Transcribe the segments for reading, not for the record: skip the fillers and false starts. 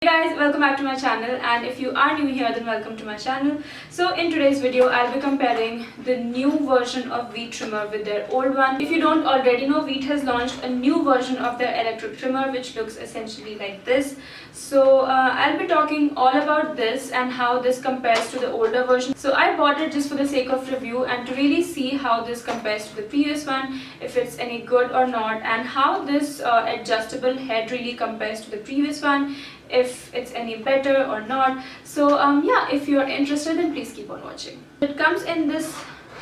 Hey guys, welcome back to my channel, and if you are new here then welcome to my channel. So in today's video I'll be comparing the new version of Veet trimmer with their old one. If you don't already know, Veet has launched a new version of their electric trimmer which looks essentially like this. So I'll be talking all about this and how this compares to the older version. So I bought it just for the sake of review and to really see how this compares to the previous one, if it's any good or not, and how this adjustable head really compares to the previous one, if it's any better or not. So yeah, if you're interested then please keep on watching. It comes in this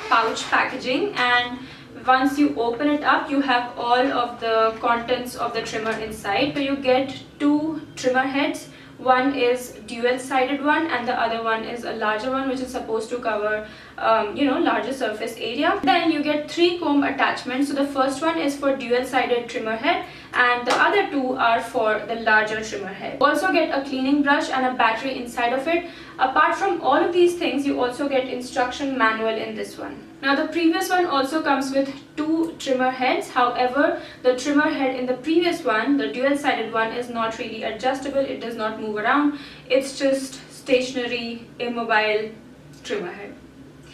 pouch packaging, and once you open it up you have all of the contents of the trimmer inside. So you get two trimmer heads. One is dual-sided one and the other one is a larger one which is supposed to cover larger surface area. Then you get three comb attachments. So the first one is for dual-sided trimmer head and the other two are for the larger trimmer head. You also get a cleaning brush and a battery inside of it. Apart from all of these things, you also get instruction manual in this one. Now the previous one also comes with two trimmer heads. However, the trimmer head in the previous one, the dual-sided one, is not really adjustable. It does not move around. It's just stationary, immobile trimmer head.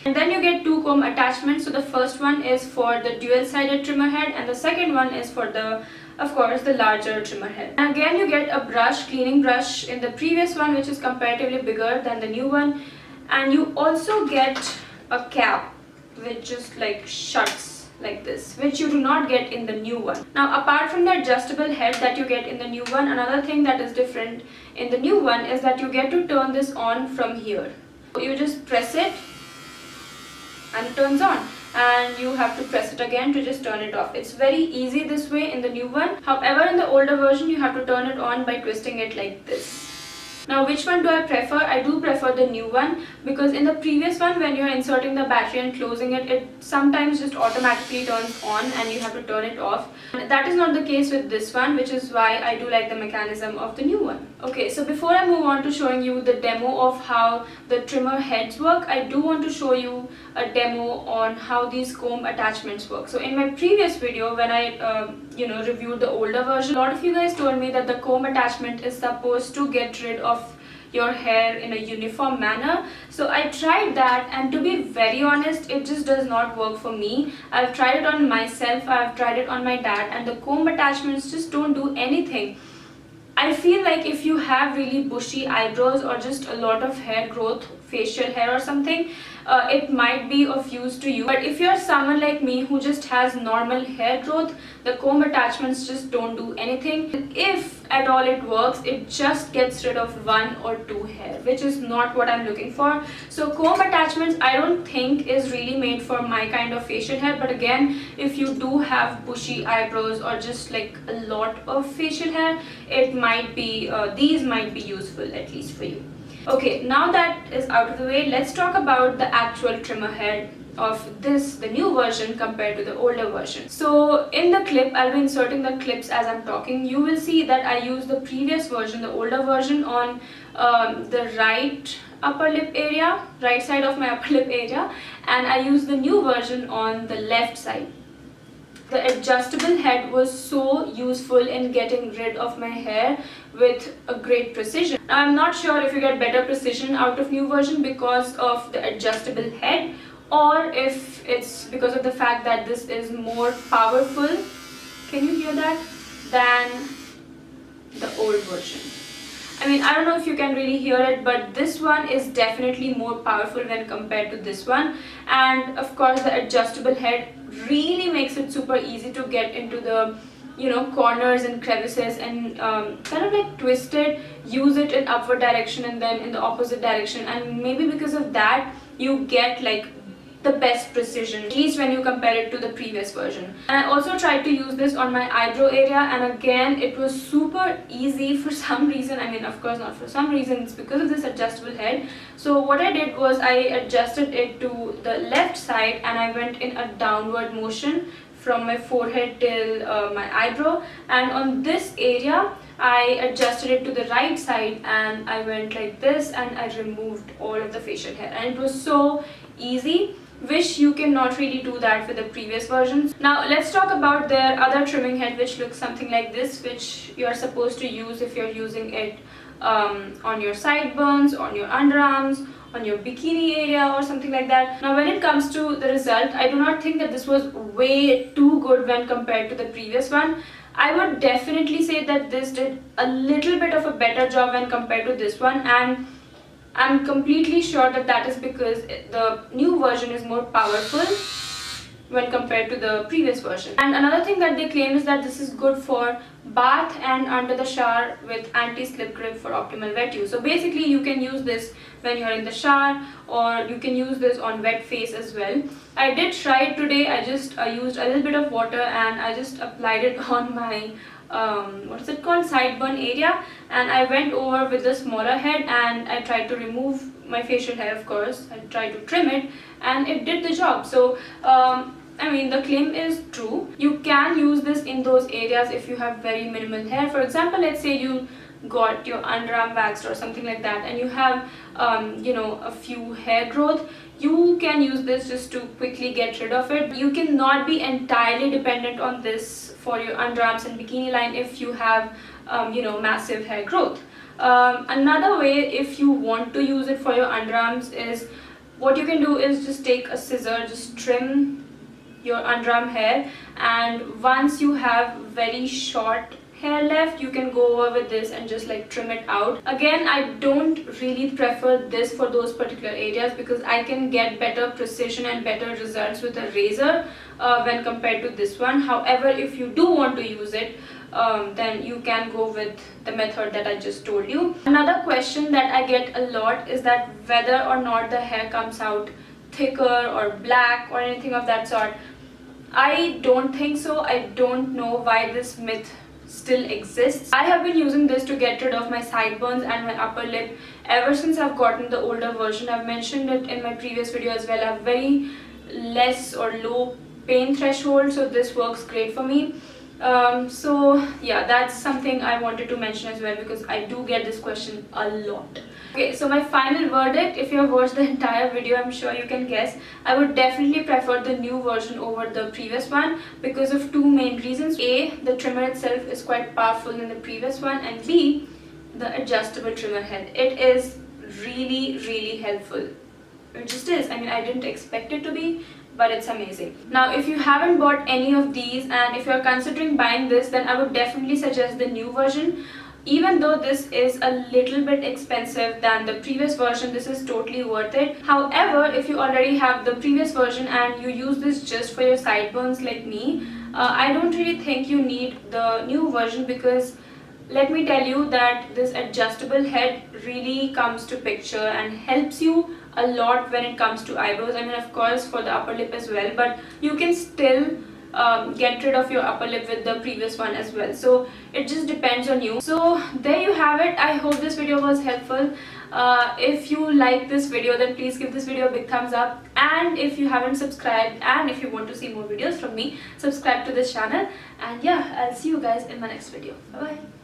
And then you get two comb attachments. So the first one is for the dual-sided trimmer head and the second one is for the, of course, the larger trimmer head. And again you get a brush, cleaning brush in the previous one which is comparatively bigger than the new one. And you also get a cap which just like shuts like this, which you do not get in the new one. Now apart from the adjustable head that you get in the new one, another thing that is different in the new one is that you get to turn this on from here. You just press it and it turns on, and you have to press it again to just turn it off. It's very easy this way in the new one. However, in the older version you have to turn it on by twisting it like this. Now which one do I prefer? I do prefer the new one, because in the previous one when you're inserting the battery and closing it, it sometimes just automatically turns on and you have to turn it off. And that is not the case with this one, which is why I do like the mechanism of the new one. Okay, so before I move on to showing you the demo of how the trimmer heads work, I do want to show you a demo on how these comb attachments work. So in my previous video when I reviewed the older version, a lot of you guys told me that the comb attachment is supposed to get rid of your hair in a uniform manner. So I tried that, and to be very honest, it just does not work for me. I've tried it on myself, I've tried it on my dad, and the comb attachments just don't do anything. I feel like if you have really bushy eyebrows or just a lot of hair growth, facial hair or something, it might be of use to you. But if you're someone like me who just has normal hair growth, the comb attachments just don't do anything. If at all it works, it just gets rid of one or two hair, which is not what I'm looking for. So comb attachments I don't think is really made for my kind of facial hair, but again, if you do have bushy eyebrows or just like a lot of facial hair, it might be these might be useful, at least for you. Okay, now that is out of the way, let's talk about the actual trimmer head of this, the new version compared to the older version. So in the clip, I'll be inserting the clips as I'm talking. You will see that I use the previous version, the older version, on the right upper lip area, right side of my upper lip area, and I use the new version on the left side. The adjustable head was so useful in getting rid of my hair with a great precision. Now I'm not sure if you get better precision out of new version because of the adjustable head, or if it's because of the fact that this is more powerful, can you hear that, than the old version. I mean, I don't know if you can really hear it, but this one is definitely more powerful when compared to this one. And of course the adjustable head really makes it super easy to get into the corners and crevices and kind of like twist it, use it in upward direction and then in the opposite direction, and maybe because of that you get like the best precision, at least when you compare it to the previous version. And I also tried to use this on my eyebrow area, and again it was super easy for some reason. I mean, of course not for some reason, it's because of this adjustable head. So what I did was I adjusted it to the left side and I went in a downward motion from my forehead till my eyebrow, and on this area I adjusted it to the right side and I went like this and I removed all of the facial hair, and it was so easy. Wish you cannot really do that with the previous versions. Now let's talk about their other trimming head, which looks something like this, which you are supposed to use if you're using it on your sideburns, on your underarms, on your bikini area or something like that. Now when it comes to the result, I do not think that this was way too good when compared to the previous one. I would definitely say that this did a little bit of a better job when compared to this one, and I'm completely sure that that is because the new version is more powerful when compared to the previous version. And another thing that they claim is that this is good for bath and under the shower with anti-slip grip for optimal wet use. So basically you can use this when you're in the shower, or you can use this on wet face as well. I did try it today. I just used a little bit of water and I just applied it on my what's it called, sideburn area, and I went over with the smaller head and I tried to remove my facial hair. Of course I tried to trim it and it did the job. So I mean, the claim is true. You can use this in those areas if you have very minimal hair. For example, let's say you got your underarm waxed or something like that and you have a few hair growth. You can use this just to quickly get rid of it. You cannot be entirely dependent on this for your underarms and bikini line if you have massive hair growth. Another way, if you want to use it for your underarms, is what you can do is just take a scissor, just trim your underarm hair, and once you have very short hair left, you can go over with this and just like trim it out. Again, I don't really prefer this for those particular areas because I can get better precision and better results with a razor when compared to this one. However, if you do want to use it, then you can go with the method that I just told you. Another question that I get a lot is that whether or not the hair comes out thicker or black or anything of that sort. I don't think so. I don't know why this myth still exists. I have been using this to get rid of my sideburns and my upper lip ever since I've gotten the older version. I've mentioned it in my previous video as well. I have very less or low pain threshold, so this works great for me. So yeah, that's something I wanted to mention as well because I do get this question a lot. Okay, so my final verdict, if you have watched the entire video, I'm sure you can guess. I would definitely prefer the new version over the previous one because of two main reasons. A, the trimmer itself is quite powerful in the previous one, and B, the adjustable trimmer head. It is really, really helpful. It just is. I mean, I didn't expect it to be, but it's amazing. Now, if you haven't bought any of these and if you're considering buying this, then I would definitely suggest the new version. Even though this is a little bit expensive than the previous version, this is totally worth it. However, if you already have the previous version and you use this just for your sideburns like me, I don't really think you need the new version because let me tell you that this adjustable head really comes to picture and helps you a lot when it comes to eyebrows. I mean, of course, for the upper lip as well, but you can still get rid of your upper lip with the previous one as well. So it just depends on you. So there you have it. I hope this video was helpful. If you like this video, then please give this video a big thumbs up, and if you haven't subscribed and if you want to see more videos from me, subscribe to this channel. And yeah, I'll see you guys in my next video. Bye bye.